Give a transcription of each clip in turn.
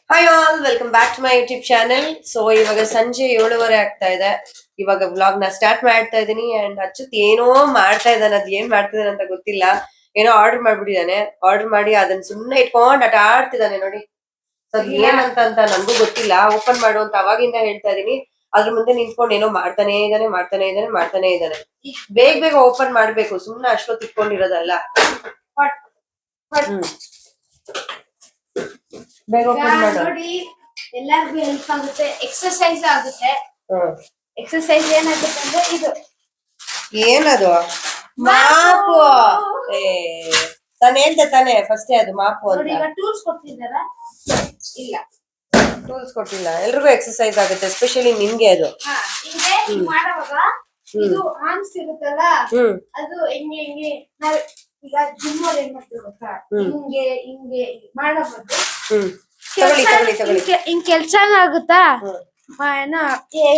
Hi all, welcome back to my YouTube channel. So ಇವಾಗ ಸಂಜೆ 7:30 ಆಗ್ತಾ ಇದೆ. ಇವಾಗ ವ್ಲಾಗ್ ನ ಸ್ಟಾರ್ಟ್ ಮಾಡ್ತಾ ಇದೀನಿ. ಅಂಡ್ ಅಚ್ಚುತ್ ಏನೋ ಮಾಡ್ತಾ ಇದ್ದಾನೆ. ಅದ್ ಏನ್ ಮಾಡ್ತಿದ್ದಾನೆ ಅಂತ ಗೊತ್ತಿಲ್ಲ. ಏನೋ ಆರ್ಡರ್ ಮಾಡ್ಬಿಟ್ಟಿದ್ದಾನೆ. ಆರ್ಡರ್ ಮಾಡಿ ಅದನ್ನ ಸುಮ್ನೆ ಇಟ್ಕೊಂಡ್ ಆಟ ಆಡ್ತಿದ್ದಾನೆ ನೋಡಿ. ಸೊ ಅದ್ ಏನಂತ ನನ್ಗೂ ಗೊತ್ತಿಲ್ಲ. ಓಪನ್ ಮಾಡು ಅಂತ ಅವಾಗಿಂದ ಹೇಳ್ತಾ ಇದೀನಿ. ಅದ್ರ ಮುಂದೆ ನಿಂತ್ಕೊಂಡು ಏನೋ ಮಾಡ್ತಾನೆ ಇದ್ದಾನೆ. ಬೇಗ ಬೇಗ ಓಪನ್ ಮಾಡ್ಬೇಕು, ಸುಮ್ನೆ ಅಷ್ಟೊತ್ತು ಇಟ್ಕೊಂಡಿರೋದಲ್ಲ. ಹ್ಮ್ ಬೇಗ ಓಪನ್ ಮಾಡು. ನೋಡಿ, ಎಲ್ಲರಿಗೂ ಹೆಲ್ಪ್ ಆಗುತ್ತೆ, ಎಕ್ಸರ್ಸೈಸ್ ಆಗುತ್ತೆ. ಎಕ್ಸರ್ಸೈಸ್ ಏನಾಗುತ್ತೆ ಅಂದ್ರೆ ಇದು ಏನದು? ಮಾಪು. ಏ ತಾನೇ ಹೇಳ್ದೆ ತಾನೆ ಫಸ್ಟ್ ಅದು ಮಾಪು ಅಂತ. ಈಗ ಟೂಲ್ಸ್ ಕೊಟ್ಟಿದ್ದಾರ? ಇಲ್ಲ, ಟೂಲ್ಸ್ ಕೊಟ್ಟಿಲ್ಲ. ಎಲ್ರಿಗೂ ಎಕ್ಸರ್ಸೈಸ್ ಆಗುತ್ತೆ, ಎಸ್ಪೆಷಲಿ ನಿಮ್ಗೆ ಅದು. ಹಿಂಗೆ ಮಾಡುವಾಗ ಇದು ಆರ್ಮ್ಸ್ ಇರುತ್ತಲ್ಲ, ಅದು ಹಿಂಗೆ ಹಿಂಗೆ ನಾವ್ ಈಗ ಜಿಮ್ ಅವ್ರು ಏನ್ ಮಾಡ್ತೀವಿ ಗೊತ್ತಾ, ಹಿಂಗೆ ಹಿಂಗೆ ಮಾಡಬಹುದು. ಹಿಂಗ್ ಕೆಲ್ಸನೂ ಆಗುತ್ತಾ, ಏನೋ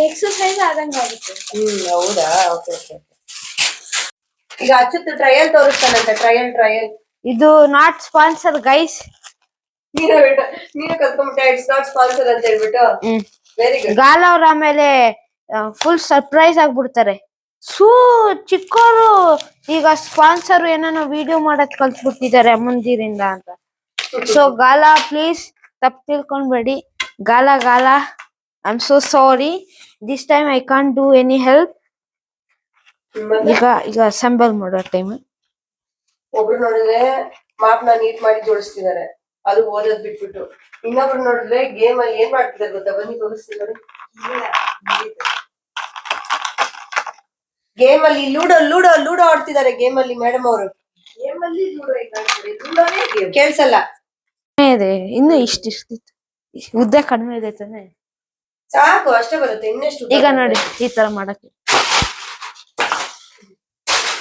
ಎಕ್ಸರ್ಸೈಸ್ ಆದಂಗ ಆಗುತ್ತೆ. ಹೌದಾ? Okay okay. ಈಗ ಅಚ್ಚುತ್ ಟ್ರಯಲ್ ತೋರಿಸ್ತಾನಂತೆ. ಟ್ರಯಲ್ ಇದು ನಾಟ್ ಸ್ಪಾನ್ಸರ್ ಗೈಸ್. ನೀನು ಕಲ್ತ್ಕೊಂಡ್ಬಿಟ್ಟೆ, ಇಟ್ಸ್ ನಾಟ್ ಸ್ಪಾನ್ಸರ್ ಅಂತ ಹೇಳ್ಬಿಟ್ಟು. Very good. ಗಾಲ ಅವ್ರ ಆಮೇಲೆ ಫುಲ್ ಸರ್ಪ್ರೈಸ್ ಆಗ್ಬಿಡ್ತಾರೆ. ಚಿಕ್ಕೋರು ಈಗ ಸ್ಪಾನ್ಸರ್ ಏನೇನೋ ವಿಡಿಯೋ ಮಾಡಕ್ ಕಲ್ತ್ಬಿಟ್ಟಿದ್ದಾರೆ ಅಮ್ಮಂದಿರಿಂದ ಅಂತ. ಸೊ ಗಾಲ ಪ್ಲೀಸ್ ತಪ್ಪು ತಿಳ್ಕೊಂಡ್ಬೇಡಿ. ಗಾಲ I am so sorry. This time I can't do any help. ಈಗ ಅಸೆಂಬಲ್ ಮಾಡೋ ಟೈಮ್. ಒಬ್ರು ನೋಡಿದ್ರೆ ಮಾಪ್ನ ನೀಟ್ ಮಾಡಿ ಜೋಡಿಸ್ತಿದ್ದಾರೆ, ಅದು ಓದೋದ್ ಬಿಟ್ಬಿಟ್ಟು. ಇನ್ನೊಬ್ರು ನೋಡಿದ್ರೆ ಗೇಮ್ ಅಲ್ಲಿ ಏನ್ ಮಾಡ್ತಿದ್ದಾರೆ ಗೊತ್ತಾ? ಬನ್ನಿ ತೋರಿಸ್ತೀನಿ ನೋಡಿ. ಗೇಮ್ ಅಲ್ಲಿ ಲೂಡೋ ಆಡ್ತಿದ್ದಾರೆ. ಗೇಮ್ ಅಲ್ಲಿ ಮೇಡಮ್ ಅವರು ಗೇಮ್ ಅಲ್ಲಿ ಲೂಡೋನೇ ಕೇಳ್ಸಲ್ಲ. ಇದೆ ಇನ್ನು ಇಷ್ಟಿತ್ತು, ಉದ್ದ ಕಡಿಮೆ ಇದೆ ತಾನೆ. ಸಾಕು, ಅಷ್ಟೇ ಬರುತ್ತೆ. ಇನ್ನೆಷ್ಟು ಈಗ ನೋಡಿ ಈ ತರ ಮಾಡಕ್ಕೆ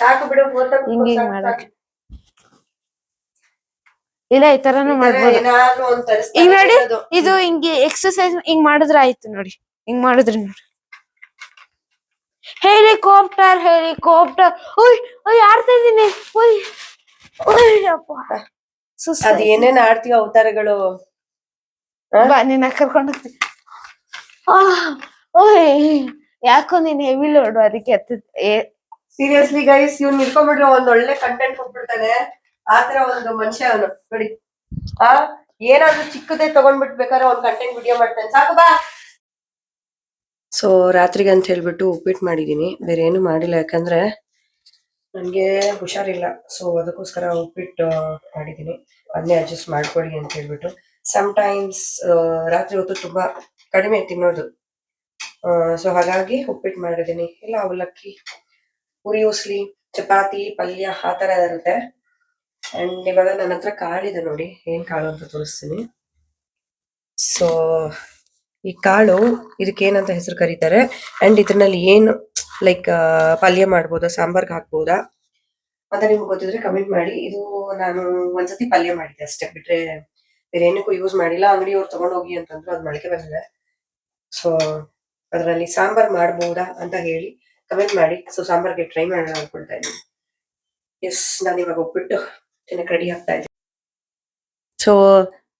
ಸಾಕು ಬಿಡು. ಹಿಂಗೆ ಮಾಡಕ್ಕೆ ಇಲ್ಲ, ಈ ತರನು ಮಾಡ್ಬೋದು. ಈಗ ನೋಡಿ, ಇದು ಹಿಂಗೆ ಎಕ್ಸರ್ಸೈಸ್ ಹಿಂಗ್ ಮಾಡಿದ್ರೆ ಆಯ್ತು ನೋಡಿ. ಹಿಂಗ್ ಮಾಡಿದ್ರಿ ನೋಡಿ. ಹೆಲಿಕಾಪ್ಟರ್ ಓಯ್ ಆಡ್ತಾ ಇದೀನಿ. ಅದ್ ಏನೇನ್ ಆಡ್ತೀವ ಅವತಾರಗಳು. ಬಾ ನಿನ್ನ ಕರ್ಕೊಂಡು ಹೋಗ್ತೀನಿ. ಓಯ್ ಯಾಕೋ ನೀನ್ ಹೆವಿ ಲೋಡು, ಅದಕ್ಕೆ ಸೀರಿಯಸ್ಲಿ ಗೈಸ್, ಇವ್ನ್ ನಿಲ್ಕೊಂಡ್ಬಿಟ್ರೆ ಒಂದ್ ಒಳ್ಳೆ ಕಂಟೆಂಟ್ ಕೊಟ್ಬಿಡ್ತಾನೆ. ಆತರ ಒಂದು ಮನುಷ್ಯ ಅವನು ನೋಡಿ. ಏನಾದ್ರು ಚಿಕ್ಕದೇ ತಗೊಂಡ್ಬಿಟ್ಟು ಬೇಕಾದ್ರೆ ಒಂದ್ ಕಂಟೆಂಟ್ ವಿಡಿಯೋ ಮಾಡ್ತಾನೆ. ಸಾಕು ಬಾ. ಸೊ ರಾತ್ರಿಗೆ ಅಂತ ಹೇಳ್ಬಿಟ್ಟು ಉಪ್ಪಿಟ್ಟು ಮಾಡಿದೀನಿ, ಬೇರೆ ಏನು ಮಾಡಿಲ್ಲ. ಯಾಕಂದ್ರೆ ನನ್ಗೆ ಹುಷಾರಿಲ್ಲ. ಸೊ ಅದಕ್ಕೋಸ್ಕರ ಉಪ್ಪಿಟ್ಟು ಮಾಡಿದೀನಿ. ಅದನ್ನೇ ಅಡ್ಜಸ್ಟ್ ಮಾಡ್ಕೊಡಿ ಅಂತ ಹೇಳ್ಬಿಟ್ಟು. ಟೈಮ್ಸ್ ರಾತ್ರಿ ಹೊತ್ತು ತುಂಬಾ ಕಡಿಮೆ ತಿನ್ನೋದು. ಸೊ ಹಾಗಾಗಿ ಉಪ್ಪಿಟ್ಟು ಮಾಡಿದೀನಿ. ಇಲ್ಲ ಅವಲಕ್ಕಿ, ಪುರಿ ಉಸ್ಲಿ, ಚಪಾತಿ, ಪಲ್ಯ ಆ ತರ ಇರುತ್ತೆ. ಅಂಡ್ ಇವಾಗ ನನ್ನ ಹತ್ರ ಕಾಳಿದೆ ನೋಡಿ. ಏನ್ ಕಾಳು ಅಂತ ತೋರಿಸ್ತೀನಿ. ಸೊ ಈ ಕಾಳು, ಇದಕ್ಕೆ ಏನಂತ ಹೆಸರು ಕರೀತಾರೆ. ಅಂಡ್ ಇದ್ರಲ್ಲಿ ಏನು ಲೈಕ್ ಪಲ್ಯ ಮಾಡ್ಬೋದಾ, ಸಾಂಬಾರ್ಗೆ ಹಾಕ್ಬೋದಾ ಅಂತ ನಿಮ್ಗೆ ಗೊತ್ತಿದ್ರೆ ಕಮೆಂಟ್ ಮಾಡಿ. ಇದು ನಾನು ಒಂದ್ಸತಿ ಪಲ್ಯ ಮಾಡಿದ್ದೆ ಅಷ್ಟೇ, ಬಿಟ್ರೆ ಬೇರೆ ಏನಕ್ಕೂ ಯೂಸ್ ಮಾಡಿಲ್ಲ. ಅಂಗಡಿಯವ್ರು ತಗೊಂಡೋಗಿ ಅಂತಂದ್ರು, ಅದು ಮೊಳಕೆ ಬಂದಿದೆ. ಸೊ ಅದರಲ್ಲಿ ಸಾಂಬಾರ್ ಮಾಡ್ಬೋದಾ ಅಂತ ಹೇಳಿ ಕಮೆಂಟ್ ಮಾಡಿ. ಸೊ ಸಾಂಬಾರ್ಗೆ ಟ್ರೈ ಮಾಡೋಣ ಅನ್ಕೊಳ್ತಾ ಇದ್ದೀನಿ. ಎಸ್, ನಾನು ಇವಾಗ ಉಪ್ಪಿಟ್ಟು ಚೆನ್ನಾಗಿ ರೆಡಿ ಆಗ್ತಾ ಇದ್ದೀನಿ. ಸೊ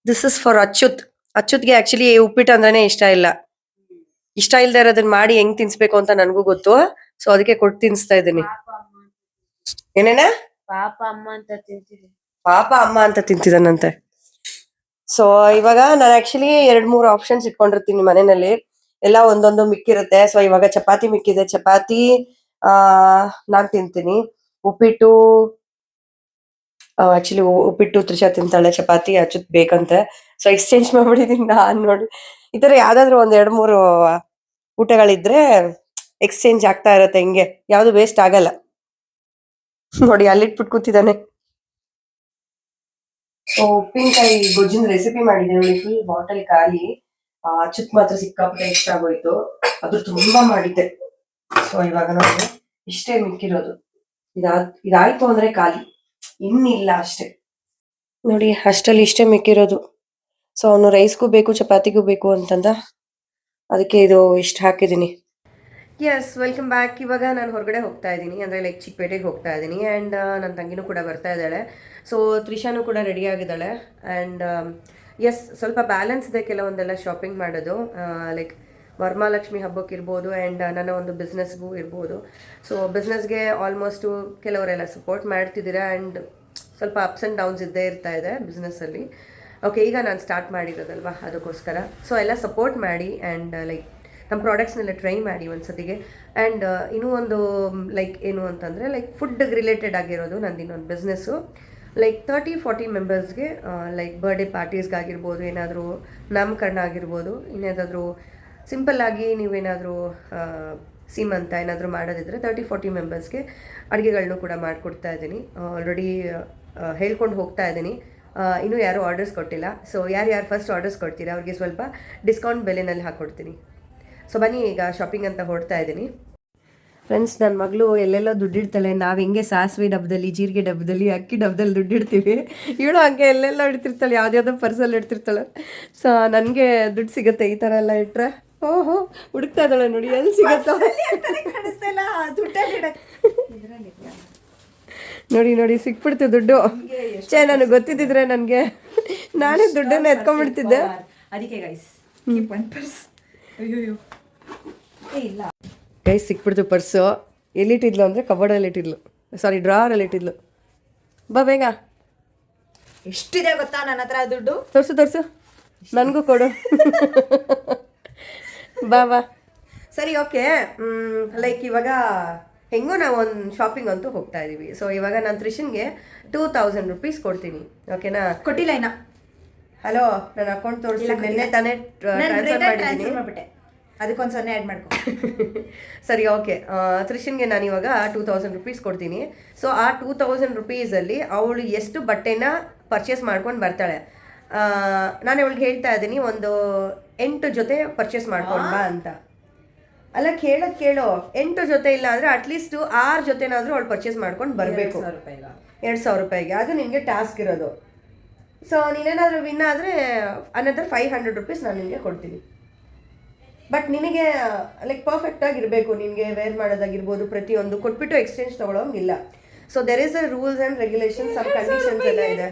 ದಿಸ್ ಇಸ್ ಫಾರ್ ಅಚ್ಯುತ್ಗೆ ಆಕ್ಚುಲಿ ಉಪ್ಪಿಟ್ಟು ಅಂದ್ರೇನೆ ಇಷ್ಟ ಇಲ್ದೇ ಇರೋದನ್ನ ಮಾಡಿ ಹೆಂಗ್ ತಿನ್ಸ್ಬೇಕು ಅಂತ ನನ್ಗೂ ಗೊತ್ತು. ಸೊ ಅದಕ್ಕೆ ಕೊಟ್ಟು ತಿನ್ಸ್ತಾ ಇದ್ದೀನಿ. ಏನೇನ ಪಾಪ ಅಮ್ಮ ಅಂತ ತಿಂತೀನಿ. ಪಾಪ ಅಮ್ಮ ಅಂತ ತಿಂತಿದ್ದಾನಂತೆ. ಸೊ ಇವಾಗ ನಾನು ಆಕ್ಚುಲಿ 2-3 ಆಪ್ಷನ್ಸ್ ಇಟ್ಕೊಂಡಿರ್ತೀನಿ ಮನೆಯಲ್ಲಿ. ಎಲ್ಲ ಒಂದೊಂದು ಮಿಕ್ಕಿರುತ್ತೆ. ಸೊ ಇವಾಗ ಚಪಾತಿ ಮಿಕ್ಕಿದೆ. ಚಪಾತಿ ನಾನ್ ತಿಂತೀನಿ. ಉಪ್ಪಿಟ್ಟು ಆಕ್ಚುಲಿ ಉಪ್ಪಿಟ್ಟು ತ್ರಿಷಾ ತಿಂತಾಳೆ, ಚಪಾತಿ ಅಚ್ಚುತ್ ಬೇಕಂತೆ. ಸೊ ಎಕ್ಸ್ಚೇಂಜ್ ಮಾಡ್ಬಿಟ್ಟಿದೀನಿ ನಾನ್ ನೋಡಿ. ಈ ತರ ಯಾವ್ದಾದ್ರು 1-2-3 ಊಟಗಳಿದ್ರೆ ಎಕ್ಸ್ಚೇಂಜ್ ಆಗ್ತಾ ಇರತ್ತೆ. ಹಿಂಗೆ ಯಾವ್ದು ವೇಸ್ಟ್ ಆಗಲ್ಲ ನೋಡಿ. ಅಲ್ಲಿಟ್ಬಿಟ್ಟು ಕೂತಿದ್ದಾನೆ. ಸೊ ಉಪ್ಪಿನಕಾಯಿ ಗೊಜ್ಜಿನ ರೆಸಿಪಿ ಮಾಡಿದ್ದೆ ನೋಡಿ. ಫುಲ್ ಬಾಟಲ್ ಖಾಲಿ. ಅಚ್ಚುತ್ ಮಾತ್ರ ಸಿಕ್ಕಾಪಟ್ಟೆ ಇಷ್ಟ ಆಗೋಯ್ತು. ಅದು ತುಂಬಾ ಮಾಡಿದ್ದೆ. ಸೊ ಇವಾಗ ನೋಡಿ ಇಷ್ಟೇ ಮಿಕ್ಕಿರೋದು. ಇದಾಯ್ತು ಅಂದ್ರೆ ಖಾಲಿ, ಇನ್ನಿಲ್ಲ ಅಷ್ಟೇ ನೋಡಿ. ಅಷ್ಟಲ್ಲಿ ಇಷ್ಟೇ ಮಿಕ್ಕಿರೋದು. ಸೊ ಅವನು ರೈಸ್ಗೂ ಬೇಕು, ಚಪಾತಿಗೂ ಬೇಕು ಅಂತಂದ, ಅದಕ್ಕೆ ಇದು ಇಷ್ಟ ಹಾಕಿದೀನಿ. S, welcome back. ಇವಾಗ ನಾನು ಹೊರಗಡೆ ಹೋಗ್ತಾ ಇದ್ದೀನಿ, ಅಂದರೆ ಲೈಕ್ ಚಿಕ್ಕಪೇಟೆಗೆ ಹೋಗ್ತಾ ಇದ್ದೀನಿ. ಆ್ಯಂಡ್ ನನ್ನ ತಂಗಿನೂ ಕೂಡ ಬರ್ತಾ ಇದ್ದಾಳೆ. ಸೊ ತ್ರಿಷಾನು ಕೂಡ ರೆಡಿ ಆಗಿದ್ದಾಳೆ. ಆ್ಯಂಡ್ ಎಸ್ ಸ್ವಲ್ಪ ಬ್ಯಾಲೆನ್ಸ್ ಇದೆ ಕೆಲವೊಂದೆಲ್ಲ ಶಾಪಿಂಗ್ ಮಾಡೋದು, ಲೈಕ್ ವರಮಹಾಲಕ್ಷ್ಮಿ ಹಬ್ಬಕ್ಕಿರ್ಬೋದು ಆ್ಯಂಡ್ ನನ್ನ ಒಂದು ಬಿಸ್ನೆಸ್ಗೂ ಇರ್ಬೋದು. ಸೊ ಬಿಸ್ನೆಸ್ಗೆ ಆಲ್ಮೋಸ್ಟು ಕೆಲವರೆಲ್ಲ ಸಪೋರ್ಟ್ ಮಾಡ್ತಿದ್ದೀರಾ ಆ್ಯಂಡ್ ಸ್ವಲ್ಪ ಅಪ್ಸ್ ಆ್ಯಂಡ್ ಡೌನ್ಸ್ ಇದ್ದೇ ಇರ್ತಾ ಇದೆ ಬಿಸ್ನೆಸ್ಸಲ್ಲಿ. ಓಕೆ, ಈಗ ನಾನು ಸ್ಟಾರ್ಟ್ ಮಾಡಿರೋದಲ್ವಾ ಅದಕ್ಕೋಸ್ಕರ. ಸೊ ಎಲ್ಲ ಸಪೋರ್ಟ್ ಮಾಡಿ ಆ್ಯಂಡ್ ಲೈಕ್ ನಮ್ಮ ಪ್ರಾಡಕ್ಟ್ಸ್ನೆಲ್ಲ ಟ್ರೈ ಮಾಡಿ ಒಂದು ಸತಿಗೆ. ಆ್ಯಂಡ್ ಇನ್ನೂ ಒಂದು ಲೈಕ್ ಏನು ಅಂತಂದರೆ ಲೈಕ್ ಫುಡ್ ರಿಲೇಟೆಡ್ ಆಗಿರೋದು ನಂದು ಇನ್ನೊಂದು ಬಿಸ್ನೆಸ್ಸು. ಲೈಕ್ 30-40 ಮೆಂಬರ್ಸ್ಗೆ ಲೈಕ್ ಬರ್ಡೇ ಪಾರ್ಟೀಸ್ಗಾಗಿರ್ಬೋದು, ಏನಾದರೂ ನಾಮಕರಣ ಆಗಿರ್ಬೋದು, ಇನ್ನೇನಾದರೂ ಸಿಂಪಲ್ಲಾಗಿ ನೀವೇನಾದರೂ ಸೀಮಂತ ಏನಾದರೂ ಮಾಡೋದಿದ್ರೆ 30-40 ಮೆಂಬರ್ಸ್ಗೆ ಅಡುಗೆಗಳನ್ನೂ ಕೂಡ ಮಾಡಿಕೊಡ್ತಾ ಇದ್ದೀನಿ. ಆಲ್ರೆಡಿ ಹೇಳ್ಕೊಂಡು ಹೋಗ್ತಾ ಇದ್ದೀನಿ. ಇನ್ನೂ ಯಾರೂ ಆರ್ಡರ್ಸ್ ಕೊಟ್ಟಿಲ್ಲ. ಸೊ ಯಾರು ಫಸ್ಟ್ ಆರ್ಡರ್ಸ್ ಕೊಡ್ತೀರಾ ಅವ್ರಿಗೆ ಸ್ವಲ್ಪ ಡಿಸ್ಕೌಂಟ್ ಬೆಲೆನಲ್ಲಿ ಹಾಕ್ಕೊಡ್ತೀನಿ. ಸೊ ಬನ್ನಿ, ಈಗ ಶಾಪಿಂಗ್ ಅಂತ ಹೊರಡ್ತಾ ಇದ್ದೀನಿ. ಫ್ರೆಂಡ್ಸ್, ನನ್ನ ಮಗಳು ಎಲ್ಲೆಲ್ಲೋ ದುಡ್ಡಿಡ್ತಾಳೆ. ನಾವು ಹೆಂಗೆ ಸಾಸಿವೆ ಡಬ್ಬದಲ್ಲಿ, ಜೀರಿಗೆ ಡಬ್ಬದಲ್ಲಿ, ಅಕ್ಕಿ ಡಬ್ಬದಲ್ಲಿ ದುಡ್ಡಿಡ್ತೀವಿ, ಇವಳು ಹಂಗೆ ಎಲ್ಲೆಲ್ಲ ಇಡ್ತಿರ್ತಾಳೆ, ಯಾವುದ್ಯಾವುದೋ ಪರ್ಸಲ್ಲಿ ಇಡ್ತಿರ್ತಾಳೆ. ಸೊ ನನಗೆ ದುಡ್ಡು ಸಿಗುತ್ತೆ ಈ ಥರ ಎಲ್ಲ ಇಟ್ಟರೆ. ಓಹೋ, ಹುಡುಕ್ತಾ ಇದ್ದಾಳೆ ನೋಡಿ, ಎಲ್ಲಿ ಸಿಗುತ್ತೋ ನೋಡಿ ನೋಡಿ ಸಿಕ್ಬಿಡ್ತು ದುಡ್ಡು. ನನಗೆ ಗೊತ್ತಿದ್ದಿದ್ರೆ ನನಗೆ ನಾನೇ ದುಡ್ಡನ್ನು ಎತ್ಕೊಂಡ್ಬಿಡ್ತಿದ್ದೆ. ಅದಕ್ಕೆ ಗೈಸ್ ಇಲ್ಲ ಗೈಸ್ ಸಿಕ್ಬಿಡ್ತು ಪರ್ಸು. ಎಲ್ಲಿಟ್ಟಿದ್ಲು ಅಂದರೆ ಕಬೋರ್ಡಲ್ಲಿ ಇಟ್ಟಿದ್ಲು, ಸಾರಿ ಡ್ರಾವರಲ್ಲಿ ಇಟ್ಟಿದ್ಲು. ಬಾ ಬೇಗ. ಎಷ್ಟಿದೆ ಗೊತ್ತಾ ನನ್ನ ಹತ್ರ ದುಡ್ಡು? ತೋರಿಸು ನನಗೂ ಕೊಡು. ಬಾ ಬಾ. ಸರಿ, ಓಕೆ. ಲೈಕ್ ಇವಾಗ ಹೆಂಗೋ ನಾವು ಒಂದು ಶಾಪಿಂಗ್ ಅಂತೂ ಹೋಗ್ತಾ ಇದ್ದೀವಿ. ಸೊ ಇವಾಗ ನಾನು ತ್ರಿಷನ್ಗೆ 2000 ರೂಪೀಸ್ ಕೊಡ್ತೀನಿ, ಓಕೆನಾ? ಕೊಟ್ಟಿಲ್ಲ ಇನ್ನ. ಹಲೋ, ನನ್ನ ಅಕೌಂಟ್ ತೋರಿಸಿ, ನಿನ್ನೆ ತಾನೇ ಟ್ರಾನ್ಸ್ಫರ್ ಮಾಡಿಬಿಟ್ಟೆ, ಅದಕ್ಕೊಂದು 0 ಆ್ಯಡ್ ಮಾಡ್ಕೊ. ಸರಿ, ಓಕೆ. ತ್ರಿಷನ್ಗೆ ನಾನು ಇವಾಗ 2000 ರೂಪೀಸ್ ಕೊಡ್ತೀನಿ. ಸೊ ಆ 2000 ರೂಪೀಸಲ್ಲಿ ಅವಳು ಎಷ್ಟು ಬಟ್ಟೆನ ಪರ್ಚೇಸ್ ಮಾಡ್ಕೊಂಡು ಬರ್ತಾಳೆ. ನಾನು ಅವಳಿಗೆ ಹೇಳ್ತಾ ಇದ್ದೀನಿ ಒಂದು 8 ಜೊತೆ ಪರ್ಚೇಸ್ ಮಾಡ್ಕೊಂಡು ಬಾ ಅಂತ. ಅಲ್ಲ, ಕೇಳು, 8 ಜೊತೆ ಇಲ್ಲ ಅಂದರೆ ಅಟ್ಲೀಸ್ಟ್ 6 ಜೊತೆನಾದರೂ ಅವಳು ಪರ್ಚೇಸ್ ಮಾಡ್ಕೊಂಡು ಬರಬೇಕು. 2000 ರೂಪಾಯಿಗೆ. ಅದು ನಿನಗೆ ಟಾಸ್ಕ್ ಇರೋದು. ಸೊ ನೀನೇನಾದರೂ ವಿನ್ ಆದರೆ ಅನದರ್ 500 ರೂಪೀಸ್ ನಾನು ನಿನಗೆ ಕೊಡ್ತೀನಿ. ಬಟ್ ನಿನಗೆ ಲೈಕ್ ಪರ್ಫೆಕ್ಟಾಗಿರಬೇಕು. ನಿನಗೆ ವೇರ್ ಮಾಡೋದಾಗಿರ್ಬೋದು, ಪ್ರತಿಯೊಂದು ಕೊಟ್ಬಿಟ್ಟು ಎಕ್ಸ್ಚೇಂಜ್ ತೊಗೊಳೋಂಗಿಲ್ಲ. So there is a rules and regulations, some conditions ಎಲ್ಲ ಇದೆ.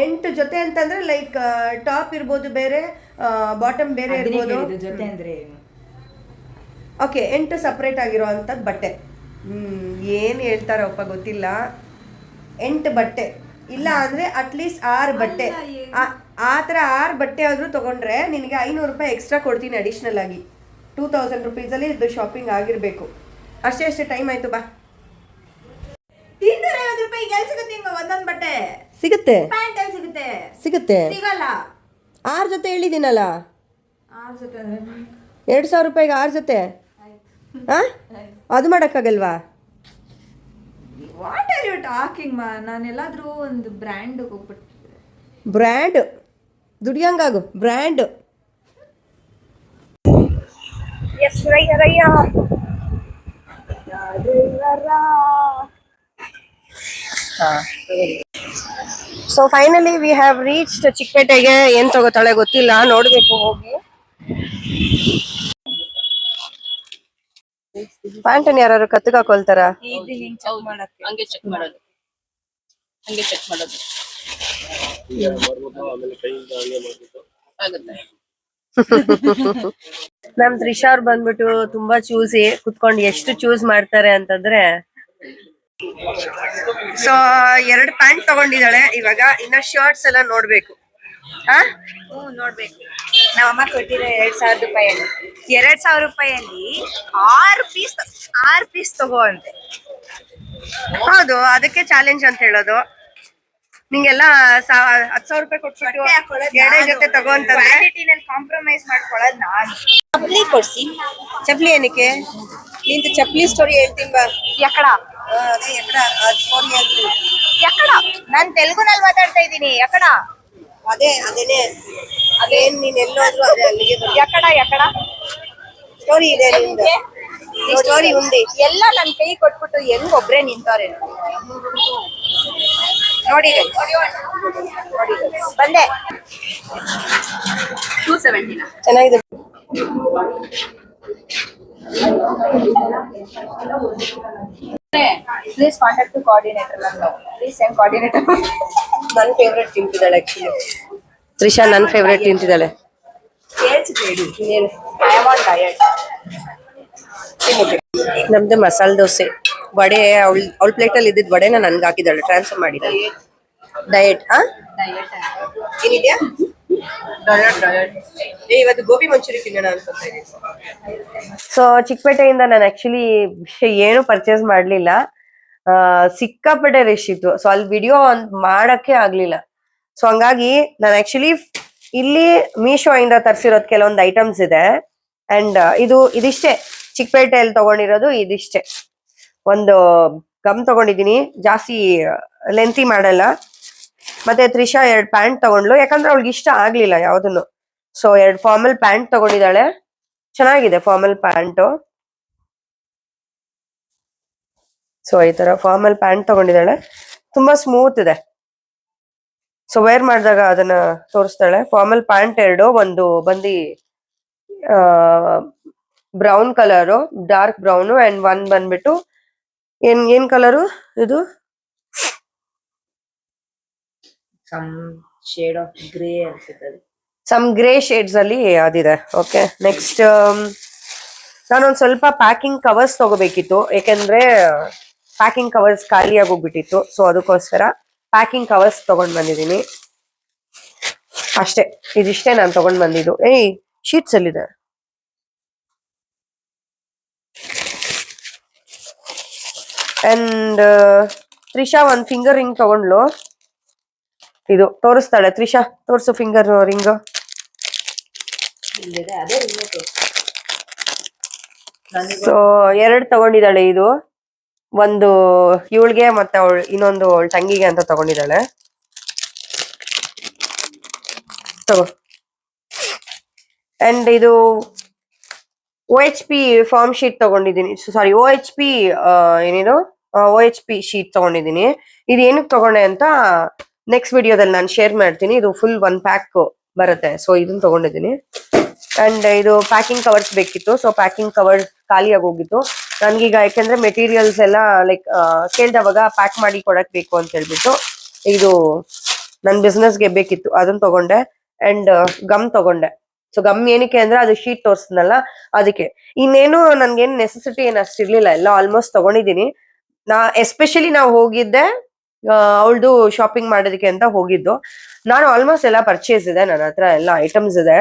8 ಜೊತೆ ಅಂತಂದ್ರೆ ಲೈಕ್ ಟಾಪ್ ಇರ್ಬೋದು ಬೇರೆ, ಬಾಟಮ್ ಬೇರೆ ಇರ್ಬೋದು. ಜೊತೆ ಅಂದ್ರೆ ಓಕೆ, 8 ಸಪ್ರೇಟ್ ಆಗಿರೋ ಅಂಥದ್ದು ಬಟ್ಟೆ. ಏನು ಹೇಳ್ತಾರಪ್ಪ ಗೊತ್ತಿಲ್ಲ. 8 ಬಟ್ಟೆ ಇಲ್ಲ ಅಂದರೆ ಅಟ್ಲೀಸ್ಟ್ 6 ಬಟ್ಟೆ. ಆ ಥರ 6 ಬಟ್ಟೆ ಆದರೂ ತೊಗೊಂಡ್ರೆ ನಿನಗೆ 500 ರೂಪಾಯಿ ಎಕ್ಸ್ಟ್ರಾ ಕೊಡ್ತೀನಿ ಅಡಿಷ್ನಲ್ ಆಗಿ. 2000 ರೂಪೀಸಲ್ಲಿ ಇದು ಶಾಪಿಂಗ್ ಆಗಿರಬೇಕು. ಅಷ್ಟೇ ಟೈಮ್ ಆಯಿತು, ಬಾ. 250 ರೂಪಾಯಿಗೆ ಎಲ್ಲಿ ಸಿಗುತ್ತೆ ನಿಂಗೆ ಒಂದೊಂದು ಬಟ್ಟೆ? ಸಿಗುತ್ತೆ, ಪ್ಯಾಂಟ್ ಎಲ್ಲಿ ಸಿಗುತ್ತೆ? ಸಿಗಲ್ಲ. 6 ಜೊತೆ ಹೇಳಿದ್ದೀನಲ್ಲ, 6 ಜೊತೆ ಅಂದರೆ 2000 ರೂಪಾಯಿಗೆ 6 ಜೊತೆ. ಹಾಂ, ಅದು ಮಾಡೋಕ್ಕಾಗಲ್ವಾ? ವಾಟ್ ಆರ್ ಯು ಟಾಕಿಂಗ್ ಮಾ? ನಾನು ಎಲ್ಲಾದರೂ ಒಂದು ಬ್ರ್ಯಾಂಡ್ ಹೋಗ್ಬಿಟ್ಟು. ಬ್ರ್ಯಾಂಡ್ ದುಡಿಯಂಗಾಗು, ಬ್ರ್ಯಾಂಡ್. ಎಸ್ ರಯ್ಯ. So finally we have reached ಚಿಕ್ಕಪೇಟೆಗೆ. ಏನು ತಗೋತಾಳೆ ಗೊತ್ತಿಲ್ಲ, ನೋಡಬೇಕು ಹೋಗಿ. ಪ್ಯಾಂಟನ್ ಯಾರು ಕತ್ತಿಗೆ ಹಾಕೊಳ್ತಾರ? ಹಂಗೆ ಚೆಕ್ ಮಾಡೋದು. ಆಗುತ್ತೆ. ನಮ್ ತ್ರಿಷಾ ಅವ್ರು ಬಂದ್ಬಿಟ್ಟು ತುಂಬಾ ಚೂಸಿ ಕುತ್ಕೊಂಡು ಎಷ್ಟು ಚೂಸ್ ಮಾಡ್ತಾರೆ ಅಂತಂದ್ರೆ, ಸೊ 2 ಪ್ಯಾಂಟ್ ತಗೊಂಡಿದ್ದಾಳೆ. ಇವಾಗ ಇನ್ನ ಶರ್ಟ್ಸ್ ಎಲ್ಲ ನೋಡ್ಬೇಕು. ನೋಡ್ಬೇಕು. ನಮ್ಮಮ್ಮ ಕೊಟ್ಟಿರೋ 2000 ರೂಪಾಯಲ್ಲಿ 2000 ರೂಪಾಯಲ್ಲಿ 6 ಪೀಸ್ ತಗೋ ಅಂತೆ. ಹೌದು, ಅದಕ್ಕೆ ಚಾಲೆಂಜ್ ಅಂತ ಹೇಳೋದು. ನಿಂಗೆಲ್ಲ 10,000 ರೂಪಾಯಿ ಕೊಟ್ಬಿಟ್ಟು 2 ಜೊತೆ ತಗೋ ಅಂತಂದ್ರೆ ಕಾಂಪ್ರಮೈಸ್ ಮಾಡ್ಕೊಳ್ಳೋದು ನಾನು. ಚಪ್ಲಿ ಕೊಡ್ಸಿ. ಚಪ್ಲಿ ಏನಕ್ಕೆ? ನಿಂದು ಚಪ್ಲಿ ಸ್ಟೋರಿ ಹೇಳ್ತೀನಿ ಬಾ. ಎಕ್ಕಡ ಅದೇ ಸ್ಟೋರಿ ಹೇಳ್ತೀನಿ. ಎಕ್ಕಡ ನಾನು ತೆಲುಗುನಲ್ಲಿ ಮಾತಾಡ್ತಾ ಇದ್ದೀನಿ. ಎಕ್ಕಡ ಅದೇನೆ ಅದೇನ್ ನೀನ್ ಎಲ್ಲೋದ್ರು ಅದೇ ಅಲ್ಲಿಗೆ ಎಕ್ಕಡ ಸ್ಟೋರಿ ಇದೆ ನಿಂದು. ಸ್ಟೋರಿ ಉಂಡಿ ಎಲ್ಲ ನನ್ನ ಕೈ ಕೊಟ್ಬಿಟ್ಟು ಹೆಂಗ್ ಒಬ್ರೇ ನಿಂತವ್ರೆ ನೋಡಿ. ಬಂದೆ 270. ಚೆನ್ನಾಗಿದೆ. Please contact the coordinator. Please send coordinator. ನನ್ ಫೇವ್ರೆಟ್ ತಿಂತಿದ್ದಾಳೆ ಆಕ್ಚುಲಿ. ತ್ರಿಷಾ ನನ್ ಫೇವ್ರೆಟ್ ತಿಂತಿದ್ದಾಳೆ. ಇನ್ನೇನು? I am on diet. ನಮ್ದು ಮಸಾಲೆ ದೋಸೆ ವಡೆ. ಅವಳ ಪ್ಲೇಟಲ್ಲಿ ಇದ್ದಿದ್ ವಡೆನ ನನ್ಗೆ ಹಾಕಿದ್ದಾಳೆ, ಟ್ರಾನ್ಸ್ಫರ್ ಮಾಡಿದ್ದಾಳೆ. ಡಯಟ್ ಏನಿದ್ಯಾ? ಇವತ್ತು ಗೋಬಿ ಮಂಚೂರಿ ತಿನ್ನೋಣ ಅನ್ಕೊಂತ ಇದ್ದೀನಿ. ಸೊ ಚಿಕ್ಕಪೇಟೆಯಿಂದ ನಾನು ಆಕ್ಚುಲಿ ಏನು ಪರ್ಚೇಸ್ ಮಾಡ್ಲಿಲ್ಲ. ಸಿಕ್ಕಾಪಟ್ಟೆ ರಶ್ ಇತ್ತು. ಸೊ ಅಲ್ಲಿ ವಿಡಿಯೋ ಮಾಡಕ್ಕೆ ಆಗ್ಲಿಲ್ಲ. ಸೊ ಹಂಗಾಗಿ ನಾನು ಆಕ್ಚುಲಿ ಇಲ್ಲಿ ಮೀಶೋ ಇಂದ ತರಿಸಿರೋದು ಕೆಲವೊಂದು ಐಟಮ್ಸ್ ಇದೆ. ಅಂಡ್ ಇದಿಷ್ಟೇ ಚಿಕ್ಕಪೇಟೆಯಲ್ಲಿ ತಗೊಂಡಿರೋದು, ಇದಿಷ್ಟೇ. ಒಂದು ಗಮ್ ತಗೊಂಡಿದೀನಿ, ಜಾಸ್ತಿ ಲೆಂತಿ ಮಾಡಲ್ಲ. ಮತ್ತೆ ತ್ರಿಷಾ 2 ಪ್ಯಾಂಟ್ ತಗೊಂಡ್ಲು, ಯಾಕಂದ್ರೆ ಅವಳಿಗೆ ಇಷ್ಟ ಆಗ್ಲಿಲ್ಲ ಯಾವ್ದನ್ನು. ಸೊ 2 ಫಾರ್ಮಲ್ ಪ್ಯಾಂಟ್ ತಗೊಂಡಿದ್ದಾಳೆ, ಚೆನ್ನಾಗಿದೆ ಫಾರ್ಮಲ್ ಪ್ಯಾಂಟು. ಸೊ ಈ ತರ ಫಾರ್ಮಲ್ ಪ್ಯಾಂಟ್ ತಗೊಂಡಿದ್ದಾಳೆ, ತುಂಬಾ ಸ್ಮೂತ್ ಇದೆ. ಸೊ ವೇರ್ ಮಾಡಿದಾಗ ಅದನ್ನ ತೋರಿಸ್ತಾಳೆ. ಫಾರ್ಮಲ್ ಪ್ಯಾಂಟ್ 2, ಒಂದು ಬಂದು brown colour, dark brown, and ಒಂದ್ ಬಂದ್ಬಿಟ್ಟು ಏನ್ ಕಲರು ಇದು, ಸಮ್ ಶೇಡ್ ಆಫ್ ಗ್ರೇ ಅನ್ಸುತ್ತೆ. ಸಮ್ ಗ್ರೇ ಶೇಡ್ಸ್ ಅಲ್ಲಿ ಅದಿದೆ. ಓಕೆ, ನೆಕ್ಸ್ಟ್ ನಾನೊಂದ್ ಸ್ವಲ್ಪ ಪ್ಯಾಕಿಂಗ್ ಕವರ್ಸ್ ತಗೋಬೇಕಿತ್ತು, ಯಾಕೆಂದ್ರೆ ಪ್ಯಾಕಿಂಗ್ ಕವರ್ಸ್ ಖಾಲಿ ಆಗೋಗ್ಬಿಟ್ಟಿತ್ತು. ಸೊ ಅದಕ್ಕೋಸ್ಕರ ಪ್ಯಾಕಿಂಗ್ ಕವರ್ಸ್ ತಗೊಂಡ್ ಬಂದಿದ್ದೀನಿ ಅಷ್ಟೇ. ಇದಿಷ್ಟೇ ನಾನು ತಗೊಂಡ್ ಬಂದಿದ್ದು. ಶೀಟ್ಸ್ ಅಲ್ಲಿದೆ. ಅಂಡ್ ತ್ರಿಷಾ ಒಂದ್ ಫಿಂಗರ್ ರಿಂಗ್ ತಗೊಂಡ್ಲು. ಇದು ತೋರಿಸ್ತಾಳೆ. ತ್ರಿಷಾ ತೋರ್ಸು ಫಿಂಗರ್ ರಿಂಗ್. ಸೊ 2 ತಗೊಂಡಿದ್ದಾಳೆ. ಇದು ಒಂದು ಇವಳಿಗೆ ಮತ್ತೆ ಇನ್ನೊಂದು ಅವಳ ತಂಗಿಗೆ ಅಂತ ತಗೊಂಡಿದ್ದಾಳೆ. ತಗೋ. ಅಂಡ್ ಇದು OHP ಫಾರ್ಮ್ ಶೀಟ್ ತಗೊಂಡಿದ್ದೀನಿ. ಸಾರಿ, OHP ಏನಿದು OHP ಶೀಟ್ ತಗೊಂಡಿದ್ದೀನಿ. ಇದು ಏನಕ್ಕೆ ತಗೊಂಡೆ ಅಂತ ನೆಕ್ಸ್ಟ್ ವಿಡಿಯೋದಲ್ಲಿ ನಾನು ಶೇರ್ ಮಾಡ್ತೀನಿ. ಇದು ಫುಲ್ 1 ಪ್ಯಾಕ್ ಬರುತ್ತೆ. ಸೊ ಇದನ್ನ ತಗೊಂಡಿದ್ದೀನಿ. ಅಂಡ್ ಇದು ಪ್ಯಾಕಿಂಗ್ ಕವರ್ಸ್ ಬೇಕಿತ್ತು. ಸೊ ಪ್ಯಾಕಿಂಗ್ ಕವರ್ಸ್ ಖಾಲಿ ಆಗೋಗಿತ್ತು ನನ್ಗೀಗ, ಯಾಕೆಂದ್ರೆ ಮೆಟೀರಿಯಲ್ಸ್ ಎಲ್ಲ ಲೈಕ್ ಕೇಳ್ದವಾಗ ಪ್ಯಾಕ್ ಮಾಡಿ ಕೊಡಕ್ ಬೇಕು ಅಂತ ಹೇಳ್ಬಿಟ್ಟು ಇದು ನನ್ ಬಿಸ್ನೆಸ್ಗೆ ಬೇಕಿತ್ತು, ಅದನ್ನ ತಗೊಂಡೆ. ಅಂಡ್ ಗಮ್ ತಗೊಂಡೆ. ಸೊ ಗಮ್ ಏನಕ್ಕೆ ಅಂದ್ರೆ ಅದು ಶೀಟ್ ತೋರಿಸ್ನಲ್ಲ ಅದಕ್ಕೆ. ಇನ್ನೇನು ನನ್ಗೇನು ನೆಸೆಸಿಟಿ ಏನು ಅಷ್ಟಿರ್ಲಿಲ್ಲ, ಎಲ್ಲ ಆಲ್ಮೋಸ್ಟ್ ತಗೊಂಡಿದ್ದೀನಿ. ಎಸ್ಪೆಷಲಿ ನಾವು ಹೋಗಿದ್ದೆ ಅವಳದು ಶಾಪಿಂಗ್ ಮಾಡೋದಕ್ಕೆ ಅಂತ ಹೋಗಿದ್ದು. ನಾನು ಆಲ್ಮೋಸ್ಟ್ ಎಲ್ಲ ಪರ್ಚೇಸ್ ಇದೆ, ನನ್ನ ಹತ್ರ ಎಲ್ಲ ಐಟಮ್ಸ್ ಇದೆ.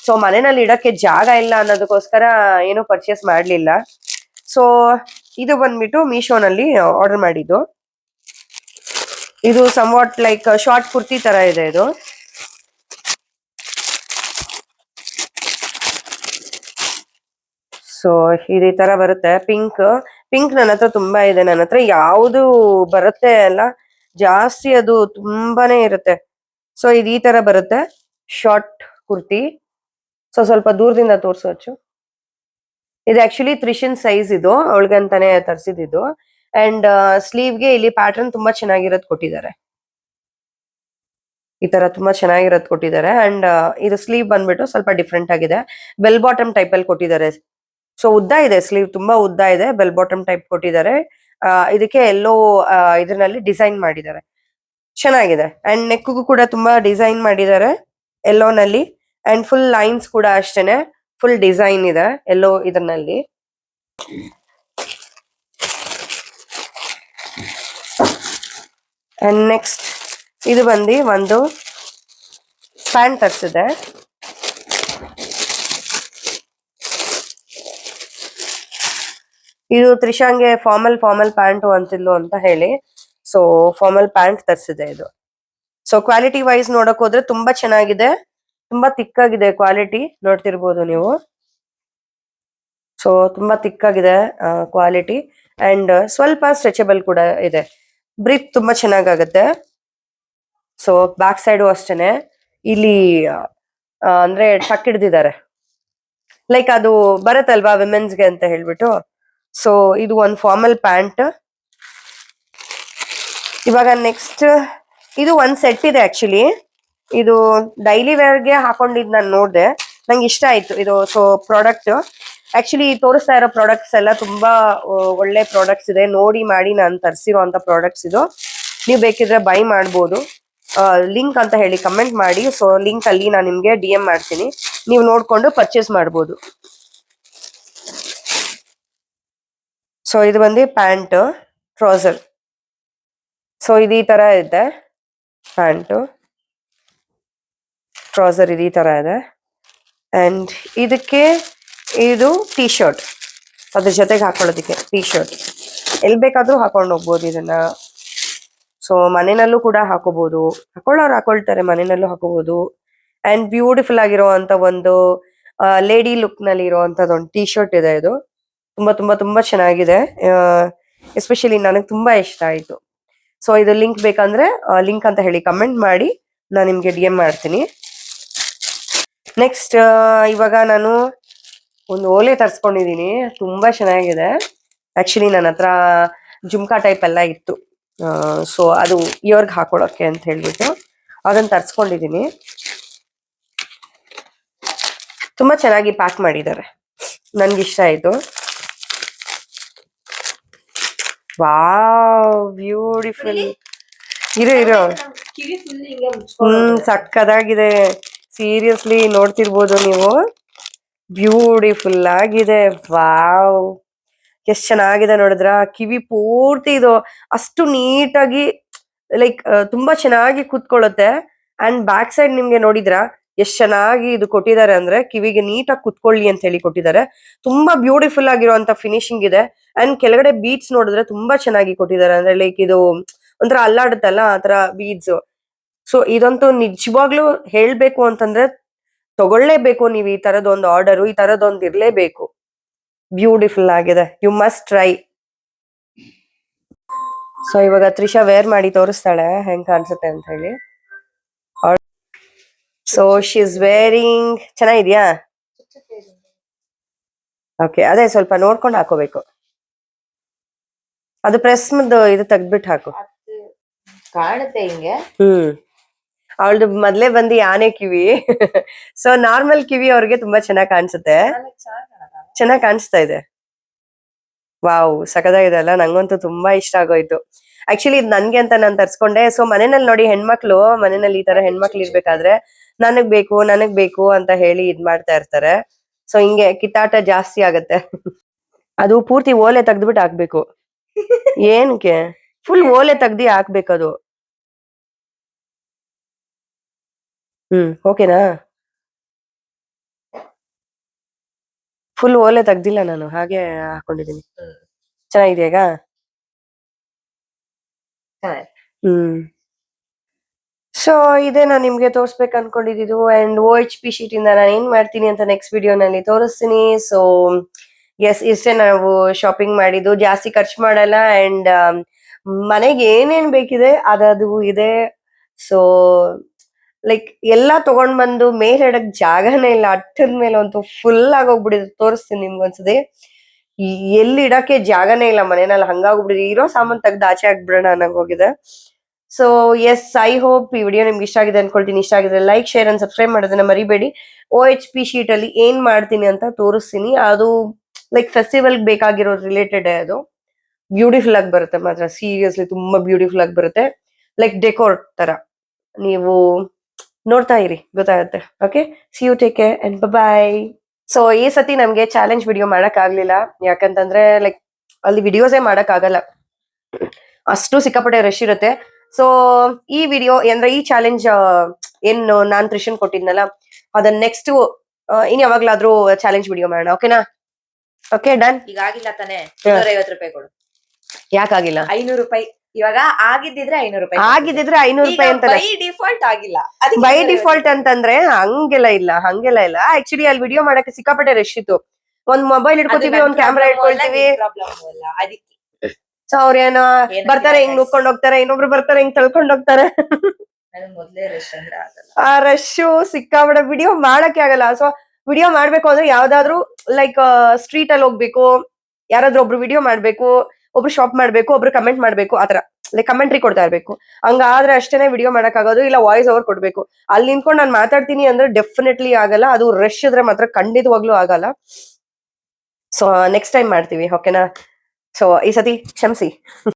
ಸೊ ಮನೆಯಲ್ಲಿ ಇಡಕ್ಕೆ ಜಾಗ ಇಲ್ಲ ಅನ್ನೋದಕ್ಕೋಸ್ಕರ ಏನು ಪರ್ಚೇಸ್ ಮಾಡ್ಲಿಲ್ಲ. ಸೊ ಇದು ಬಂದ್ಬಿಟ್ಟು ಮೀಶೋನಲ್ಲಿ ಆರ್ಡರ್ ಮಾಡಿದ್ದು. ಇದು ಸಮ್ವಾಟ್ ಲೈಕ್ ಶಾರ್ಟ್ ಕುರ್ತಿ ತರ ಇದೆ ಇದು. ಸೊ ಈ ತರ ಬರುತ್ತೆ. ಪಿಂಕ್ ನನ್ನ ಹತ್ರ ತುಂಬಾ ಇದೆ. ನನ್ನ ಹತ್ರ ಯಾವುದು ಬರುತ್ತೆ ಅಲ್ಲ ಜಾಸ್ತಿ ಅದು ತುಂಬಾನೇ ಇರುತ್ತೆ. ಸೊ ಇದು ಈ ತರ ಬರುತ್ತೆ ಶಾರ್ಟ್ ಕುರ್ತಿ. ಸೊ ಸ್ವಲ್ಪ ದೂರದಿಂದ ತೋರ್ಸೋಚು. ಇದು ಆಕ್ಚುಲಿ ತ್ರಿಷನ್ ಸೈಜ್, ಇದು ಅವಳಿಗಂತಾನೆ ತರಿಸಿದ್ದು. ಅಂಡ್ ಸ್ಲೀವ್ಗೆ ಇಲ್ಲಿ ಪ್ಯಾಟರ್ನ್ ತುಂಬಾ ಚೆನ್ನಾಗಿರೋದು ಕೊಟ್ಟಿದ್ದಾರೆ. ಈ ತರ ತುಂಬಾ ಚೆನ್ನಾಗಿರೋದು ಕೊಟ್ಟಿದ್ದಾರೆ. ಅಂಡ್ ಇದು ಸ್ಲೀವ್ ಬಂದ್ಬಿಟ್ಟು ಸ್ವಲ್ಪ ಡಿಫ್ರೆಂಟ್ ಆಗಿದೆ, ಬೆಲ್ ಬಾಟಮ್ ಟೈಪ್ ಅಲ್ಲಿ ಕೊಟ್ಟಿದ್ದಾರೆ. ಸೊ ಉದ್ದ ಇದೆ ಸ್ಲೀವ್, ತುಂಬಾ ಉದ್ದ ಇದೆ, ಬೆಲ್ ಬಾಟಮ್ ಟೈಪ್ ಕೊಟ್ಟಿದ್ದಾರೆ. ಇದಕ್ಕೆ ಎಲ್ಲೋ ಇದರಲ್ಲಿ ಡಿಸೈನ್ ಮಾಡಿದ್ದಾರೆ, ಚೆನ್ನಾಗಿದೆ. ಅಂಡ್ ನೆಕ್ಗೂ ಕೂಡ ತುಂಬಾ ಡಿಸೈನ್ ಮಾಡಿದ್ದಾರೆ ಎಲ್ಲೋನಲ್ಲಿ. ಅಂಡ್ ಫುಲ್ ಲೈನ್ಸ್ ಕೂಡ ಅಷ್ಟೇನೆ, ಫುಲ್ ಡಿಸೈನ್ ಇದೆ ಎಲ್ಲೋ ಇದರಲ್ಲಿ. ಅಂಡ್ ನೆಕ್ಸ್ಟ್ ಇದು ಬಂದು ಒಂದು ಪ್ಯಾಂಟ್ ತರಿಸಿದೆ. ಇದು ತ್ರಿಷಾಂಗೆ ಫಾರ್ಮಲ್ ಪ್ಯಾಂಟು ಅಂತಿದ್ಲು ಅಂತ ಹೇಳಿ, ಸೊ ಫಾರ್ಮಲ್ ಪ್ಯಾಂಟ್ ತರಿಸಿದೆ ಇದು. ಸೊ ಕ್ವಾಲಿಟಿ ವೈಸ್ ನೋಡಕ್ ಹೋದ್ರೆ ತುಂಬಾ ಚೆನ್ನಾಗಿದೆ, ತುಂಬಾ ತಿಕ್ಕಾಗಿದೆ ಕ್ವಾಲಿಟಿ, ನೋಡ್ತಿರ್ಬೋದು ನೀವು. ಸೊ ತುಂಬಾ ತಿಕ್ಕಾಗಿದೆ ಕ್ವಾಲಿಟಿ. ಅಂಡ್ ಸ್ವಲ್ಪ ಸ್ಟ್ರೆಚಬಲ್ ಕೂಡ ಇದೆ, ಬ್ರೀತ್ ತುಂಬಾ ಚೆನ್ನಾಗಾಗತ್ತೆ. ಸೊ ಬ್ಯಾಕ್ ಸೈಡು ಅಷ್ಟೇನೆ, ಇಲ್ಲಿ ಅಂದ್ರೆ ಟಕ್ ಹಿಡ್ದಿದ್ದಾರೆ, ಲೈಕ್ ಅದು ಬರತ್ತಲ್ವಾ ವಿಮೆನ್ಸ್ಗೆ ಅಂತ ಹೇಳ್ಬಿಟ್ಟು. ಸೊ ಇದು ಒಂದು ಫಾರ್ಮಲ್ ಪ್ಯಾಂಟ್. ಇವಾಗ ನೆಕ್ಸ್ಟ್ ಇದು ಒಂದ್ ಸೆಟ್ ಇದೆ ಆಕ್ಚುಲಿ. ಇದು ಡೈಲಿ ವೇರ್ಗೆ ಹಾಕೊಂಡಿದ್ ನಾನು ನೋಡ್ದೆ, ನಂಗೆ ಇಷ್ಟ ಆಯ್ತು ಇದು. ಸೊ ಪ್ರಾಡಕ್ಟ್ ಆಕ್ಚುಲಿ ತೋರಿಸ್ತಾ ಇರೋ ಪ್ರಾಡಕ್ಟ್ಸ್ ಎಲ್ಲ ತುಂಬಾ ಒಳ್ಳೆ ಪ್ರಾಡಕ್ಟ್ಸ್ ಇದೆ, ನೋಡಿ ಮಾಡಿ ನಾನು ತರಿಸಿರೋ ಅಂತ ಪ್ರಾಡಕ್ಟ್ಸ್ ಇದು. ನೀವು ಬೇಕಿದ್ರೆ ಬೈ ಮಾಡ್ಬೋದು. ಲಿಂಕ್ ಅಂತ ಹೇಳಿ ಕಮೆಂಟ್ ಮಾಡಿ, ಸೊ ಲಿಂಕ್ ಅಲ್ಲಿ ನಾನು ನಿಮ್ಗೆ DM ಮಾಡ್ತೀನಿ, ನೀವು ನೋಡ್ಕೊಂಡು ಪರ್ಚೇಸ್ ಮಾಡ್ಬೋದು. ಸೊ ಇದು ಬಂದು ಪ್ಯಾಂಟ್ ಟ್ರೌಸರ್. ಸೊ ಇದು ಈ ತರ ಇದೆ ಪ್ಯಾಂಟು, ಟ್ರೌಸರ್ ಇದು ಈ ತರ ಇದೆ. ಅಂಡ್ ಇದಕ್ಕೆ ಇದು ಟೀ ಶರ್ಟ್, ಅದ್ರ ಜೊತೆಗೆ ಹಾಕೊಳ್ಳೋದಕ್ಕೆ ಟೀ ಶರ್ಟ್. ಎಲ್ಲಿ ಬೇಕಾದ್ರೂ ಹಾಕೊಂಡು ಹೋಗ್ಬೋದು ಇದನ್ನ. ಸೊ ಮನೆಯಲ್ಲೂ ಕೂಡ ಹಾಕೋಬಹುದು, ಹಾಕೊಳ್ಳೋರು ಹಾಕೊಳ್ತಾರೆ, ಮನೆಯಲ್ಲೂ ಹಾಕೋಬಹುದು. ಅಂಡ್ ಬ್ಯೂಟಿಫುಲ್ ಆಗಿರುವಂತ ಒಂದು ಲೇಡಿ ಲುಕ್ ನಲ್ಲಿ ಇರುವಂತದ್ದು ಒಂದು ಟೀ ಶರ್ಟ್ ಇದೆ. ಇದು ತುಂಬಾ ತುಂಬಾ ತುಂಬಾ ಚೆನ್ನಾಗಿದೆ, ಎಸ್ಪೆಷಲಿ ನನಗೆ ತುಂಬಾ ಇಷ್ಟ ಆಯ್ತು. ಸೊ ಇದು ಲಿಂಕ್ ಬೇಕಂದ್ರೆ ಲಿಂಕ್ ಅಂತ ಹೇಳಿ ಕಮೆಂಟ್ ಮಾಡಿ, ನಾನು ನಿಮ್ಗೆ DM ಮಾಡ್ತೀನಿ. ನೆಕ್ಸ್ಟ್ ಇವಾಗ ನಾನು ಒಂದು ಓಲೆ ತರ್ಸ್ಕೊಂಡಿದೀನಿ, ತುಂಬಾ ಚೆನ್ನಾಗಿದೆ. ಆಕ್ಚುಲಿ ನನ್ನ ಹತ್ರ ಜುಮ್ಕಾ ಟೈಪ್ ಎಲ್ಲ ಇತ್ತು, ಸೊ ಅದು ಇಯರ್ಗೆ ಹಾಕೊಳ್ಳೋಕೆ ಅಂತ ಹೇಳ್ಬಿಟ್ಟು ಅದನ್ನ ತರ್ಸ್ಕೊಂಡಿದೀನಿ. ತುಂಬಾ ಚೆನ್ನಾಗಿ ಪ್ಯಾಕ್ ಮಾಡಿದ್ದಾರೆ, ನನ್ಗೆ ಇಷ್ಟ ಆಯ್ತು. Wow, beautiful. ಇರೋ ಕಿವಿ ಫುಲ್ ಹಿಂಗೆ ಮುಚ್ಕೊಂಡು ಸಕ್ಕದಾಗಿದೆ. ಸೀರಿಯಸ್ಲಿ ನೋಡ್ತಿರ್ಬೋದು ನೀವು, ಬ್ಯೂಟಿಫುಲ್ ಆಗಿದೆ. ವಾವ್, ಎಷ್ಟ್ ಚೆನ್ನಾಗಿದೆ ನೋಡಿದ್ರ. ಕಿವಿ ಪೂರ್ತಿ ಇದು ಅಷ್ಟು ನೀಟಾಗಿ ಲೈಕ್ ತುಂಬಾ ಚೆನ್ನಾಗಿ ಕೂತ್ಕೊಳ್ಳುತ್ತೆ. ಅಂಡ್ ಬ್ಯಾಕ್ ಸೈಡ್ ನಿಮ್ಗೆ ನೋಡಿದ್ರ ಎಷ್ಟ್ ಚೆನ್ನಾಗಿ ಇದು ಕೊಟ್ಟಿದ್ದಾರೆ ಅಂದ್ರೆ, ಕಿವಿಗೆ ನೀಟಾಗಿ ಕುತ್ಕೊಳ್ಳಿ ಅಂತ ಹೇಳಿ ಕೊಟ್ಟಿದ್ದಾರೆ. ತುಂಬಾ ಬ್ಯೂಟಿಫುಲ್ ಆಗಿರುವಂತ ಫಿನಿಶಿಂಗ್ ಇದೆ. ಅಂಡ್ ಕೆಳಗಡೆ ಬೀಡ್ಸ್ ನೋಡಿದ್ರೆ ತುಂಬಾ ಚೆನ್ನಾಗಿ ಕೊಟ್ಟಿದ್ದಾರೆ, ಅಂದ್ರೆ ಲೈಕ್ ಇದು ಒಂಥರ ಅಲ್ಲಾಡುತ್ತಲ್ಲ ಆತರ ಬೀಡ್ಸ್. ಸೊ ಇದಂತೂ ನಿಜವಾಗ್ಲೂ ಹೇಳ್ಬೇಕು ಅಂತಂದ್ರೆ ತಗೊಳ್ಳೇಬೇಕು ನೀವು. ಈ ತರದೊಂದು ಆರ್ಡರ್, ಈ ತರದೊಂದು ಇರ್ಲೇಬೇಕು. ಬ್ಯೂಟಿಫುಲ್ ಆಗಿದೆ, ಯು ಮಸ್ಟ್ ಟ್ರೈ. ಸೊ ಇವಾಗ ತ್ರಿಷಾ ವೇರ್ ಮಾಡಿ ತೋರಿಸ್ತಾಳೆ ಹೆಂಗ್ ಕಾಣಿಸುತ್ತೆ ಅಂತ ಹೇಳಿ. ಸೊ ಶಿ ಇಸ್ ವೇರಿಂಗ್, ಚೆನ್ನಾಗಿದ್ಯಾ? ಓಕೆ, ಅದೇ ಸ್ವಲ್ಪ ನೋಡ್ಕೊಂಡು ಹಾಕೋಬೇಕು. ಅದು ಪ್ರೆಸ್ ಇದು ತೆಗ್ದ್ಬಿಟ್ಟು ಹಾಕು. ಕಾಣುತ್ತೆ ಹಿಂಗೆ. ಅವಳದು ಮೊದ್ಲೇ ಬಂದು ಆನೆ ಕಿವಿ. ಸೊ ನಾರ್ಮಲ್ ಕಿವಿ ಅವ್ರಿಗೆ ತುಂಬಾ ಚೆನ್ನಾಗಿ ಕಾಣಿಸುತ್ತೆ, ಚೆನ್ನಾಗಿ ಕಾಣಿಸ್ತಾ ಇದೆ. ವಾವ್, ಸಖತ್ತಾಗಿದೆ ಅಲ್ಲ, ನಂಗಂತೂ ತುಂಬಾ ಇಷ್ಟ ಆಗೋಯ್ತು. ಆಕ್ಚುಲಿ ಇದು ನನ್ಗೆ ಅಂತ ನಾನು ತರ್ಸ್ಕೊಂಡೆ. ಸೊ ಮನೆಯಲ್ಲಿ ನೋಡಿ ಹೆಣ್ಮಕ್ಳು, ಮನೆಯಲ್ಲಿ ಈ ತರ ಹೆಣ್ಮಕ್ಳು ಇರ್ಬೇಕಾದ್ರೆ ನನಗ್ ಬೇಕು ಅಂತ ಹೇಳಿ ಇದ್ ಮಾಡ್ತಾ ಇರ್ತಾರೆ. ಸೊ ಹಿಂಗೆ ಕಿತ್ತಾಟ ಜಾಸ್ತಿ ಆಗತ್ತೆ. ಅದು ಪೂರ್ತಿ ಓಲೆ ತೆಗ್ದ್ಬಿಟ್ಟು ಹಾಕ್ಬೇಕು. ಏನಕ್ಕೆ? ಫುಲ್ ಓಲೆ ತೆಗ್ದಿ ಹಾಕ್ಬೇಕದು. ಓಕೆನಾ? ಫುಲ್ ಓಲೆ ತೆಗ್ದಿಲ್ಲ ನಾನು, ಹಾಗೆ ಹಾಕೊಂಡಿದೀನಿ. ಚೆನ್ನಾಗಿದೆ ಈಗ. ಸೊ ಇದೇ ನಾನು ನಿಮ್ಗೆ ತೋರ್ಸ್ಬೇಕು ಅನ್ಕೊಂಡಿದ್ದು. ಅಂಡ್ OHP ಶೀಟ್ ಇಂದ ನಾನು ಏನ್ ಮಾಡ್ತೀನಿ ಅಂತ ನೆಕ್ಸ್ಟ್ ವಿಡಿಯೋನಲ್ಲಿ ತೋರಿಸ್ತೀನಿ. ಸೊ ಎಸ್, ಇಷ್ಟೇ ನಾವು ಶಾಪಿಂಗ್ ಮಾಡಿದ್ದು, ಜಾಸ್ತಿ ಖರ್ಚು ಮಾಡಲ್ಲ. ಅಂಡ್ ಮನೆಗೆ ಏನೇನ್ ಬೇಕಿದೆ ಅದದು ಇದೆ. ಸೊ ಲೈಕ್ ಎಲ್ಲಾ ತಗೊಂಡ್ ಬಂದು ಮೇಲೆ ಇಡಕ್ ಜಾಗನೇ ಇಲ್ಲ, ಅಟ್ಟದ ಮೇಲೆ ಅಂತೂ ಫುಲ್ ಆಗೋಗ್ಬಿಡಿದೆ. ತೋರಿಸ್ತೀನಿ ನಿಮ್ಗೊಂದ್ಸತಿ. ಎಲ್ಲಿ ಇಡಕ್ಕೆ ಜಾಗನೇ ಇಲ್ಲ ಮನೆಯಲ್ಲಿ, ಹಂಗಾಗೋಗ್ಬಿಡಿದೆ. ಇರೋ ಸಾಮಾನ್ ತೆಗ್ದು ಆಚೆ ಹಾಕ್ಬಿಡೋಣ ಅನ್ನೋಗೋಗಿದೆ. ಸೊ ಎಸ್, ಐ ಹೋಪ್ ಈ ವಿಡಿಯೋ ನಿಮ್ಗೆ ಇಷ್ಟ ಆಗಿದೆ ಅನ್ಕೊಳ್ತೀನಿ. ಇಷ್ಟ ಆಗಿದ್ರೆ ಲೈಕ್, ಶೇರ್ ಅಂಡ್ ಸಬ್ಸ್ಕ್ರೈಬ್ ಮಾಡೋದನ್ನ ಮರಿಬೇಡಿ. OHP ಶೀಟ್ ಅಲ್ಲಿ ಏನ್ ಮಾಡ್ತೀನಿ ಅಂತ ತೋರಿಸ್ತೀನಿ. ಅದು ಲೈಕ್ ಫೆಸ್ಟಿವಲ್ ಬೇಕಾಗಿರೋ ರಿಲೇಟೆಡ್. ಅದು ಬ್ಯೂಟಿಫುಲ್ ಆಗಿ ಬರುತ್ತೆ ಮಾತ್ರ, ಸೀರಿಯಸ್ಲಿ ತುಂಬಾ ಬ್ಯೂಟಿಫುಲ್ ಆಗಿ ಬರುತ್ತೆ. ಲೈಕ್ ಡೆಕೋರ್ ತರ. ನೀವು ನೋಡ್ತಾ ಇರಿ, ಗೊತ್ತಾಗುತ್ತೆ. Okay, see you, take care and bye. So ಈ ಸತಿ ನಮ್ಗೆ ಚಾಲೆಂಜ್ ವಿಡಿಯೋ ಮಾಡಕ್ ಆಗ್ಲಿಲ್ಲ, ಯಾಕಂತಂದ್ರೆ ಲೈಕ್ ಅಲ್ಲಿ ವಿಡಿಯೋಸೇ ಮಾಡಕ್ ಆಗಲ್ಲ, ಅಷ್ಟು ಸಿಕ್ಕಾಪಟ್ಟೆ ರಶ್ ಇರುತ್ತೆ. ಸೊ ಈ ವಿಡಿಯೋ ಅಂದ್ರೆ ಈ ಚಾಲೆಂಜ್ ಏನು ನಾನ್ ತ್ರಿಷನ್ ಕೊಟ್ಟಿದ್ನಲ್ಲ, ಅದನ್ನ ನೆಕ್ಸ್ಟ್ ಇನ್ ಯಾವಾಗ್ಲಾದ್ರೂ ಚಾಲೆಂಜ್ ವಿಡಿಯೋ ಮಾಡೋಣ. ಓಕೆನಾ? Okay, done. ಈಗ ಆಗಿಲ್ಲ ತಾನೆ? 250 ರೂಪಾಯಿ ಕೊಡು. ಯಾಕಾಗಿಲ್ಲ? 500 ರೂಪಾಯಿ. ಇವಾಗ ಆಗಿದ್ದಿದ್ರೆ 500 ರೂಪಾಯಿ. ಆಗಿದ್ದಿದ್ರೆ 500 ರೂಪಾಯಿ ಅಂತ ಬೈ ಡಿಫಾಲ್ಟ್ ಆಗಿಲ್ಲ. ಬೈ ಡಿಫಾಲ್ಟ್ ಅಂತಂದ್ರೆ ಹಂಗೆಲ್ಲ ಇಲ್ಲ. ಆಕ್ಚುಲಿ ಅಲ್ಲಿ ವಿಡಿಯೋ ಮಾಡಕ್ಕೆ ಸಿಕ್ಕಾಪಟ್ಟೆ ರಶ್ ಇತ್ತು. ಒಂದ್ ಮೊಬೈಲ್ ಇಟ್ಕೊತೀವಿ, ಒಂದ್ ಕ್ಯಾಮ್ರಾ ಇಟ್ಕೊಳ್ತೀವಿ. ಅದಕ್ಕೆ ಸೊ ಅವ್ರೇನೋ ಬರ್ತಾರೆ ಹಿಂಗ್ ನುಕ್ಕೊಂಡ್ ಹೋಗ್ತಾರೆ, ಇನ್ನೊಬ್ರು ಬರ್ತಾರೆ ಹಿಂಗ್ ತಳ್ಕೊಂಡ್ ಹೋಗ್ತಾರೆ. ಮೊದ್ಲೇ ರಶ್ ಅಂದ್ರೆ ಆಗಲ್ಲ. ಆ ರಶ್ಶು ಸಿಕ್ಕಾಪಟ್ಟೆ ವಿಡಿಯೋ ಮಾಡಕ್ಕೆ ಆಗಲ್ಲ. ಸೊ ವಿಡಿಯೋ ಮಾಡ್ಬೇಕು ಅಂದ್ರೆ ಯಾವ್ದಾದ್ರು ಲೈಕ್ ಸ್ಟ್ರೀಟ್ ಅಲ್ಲಿ ಹೋಗ್ಬೇಕು, ಯಾರಾದ್ರೂ ಒಬ್ರು ವಿಡಿಯೋ ಮಾಡ್ಬೇಕು, ಒಬ್ರು ಶಾಪ್ ಮಾಡ್ಬೇಕು, ಒಬ್ರು ಕಮೆಂಟ್ ಮಾಡ್ಬೇಕು, ಆತರ ಲೈಕ್ ಕಮೆಂಟ್ರಿ ಕೊಡ್ತಾ ಇರ್ಬೇಕು. ಹಂಗಾದ್ರೆ ಅಷ್ಟೇನೆ ವಿಡಿಯೋ ಮಾಡಕ್ ಆಗೋದು. ಇಲ್ಲ ವಾಯ್ಸ್ ಓವರ್ ಕೊಡ್ಬೇಕು. ಅಲ್ಲಿ ನಿಂತ್ಕೊಂಡು ನಾನು ಮಾತಾಡ್ತೀನಿ ಅಂದ್ರೆ ಡೆಫಿನೆಟ್ಲಿ ಆಗಲ್ಲ. ಅದು ರಶ್ ಇದ್ರೆ ಮಾತ್ರ ಖಂಡಿತವಾಗ್ಲೂ ಆಗಲ್ಲ. ಸೊ ನೆಕ್ಸ್ಟ್ ಟೈಮ್ ಮಾಡ್ತೀವಿ ಓಕೆನಾ. ಸೊ ಈ ಸತಿ ಕ್ಷಮಿಸಿ.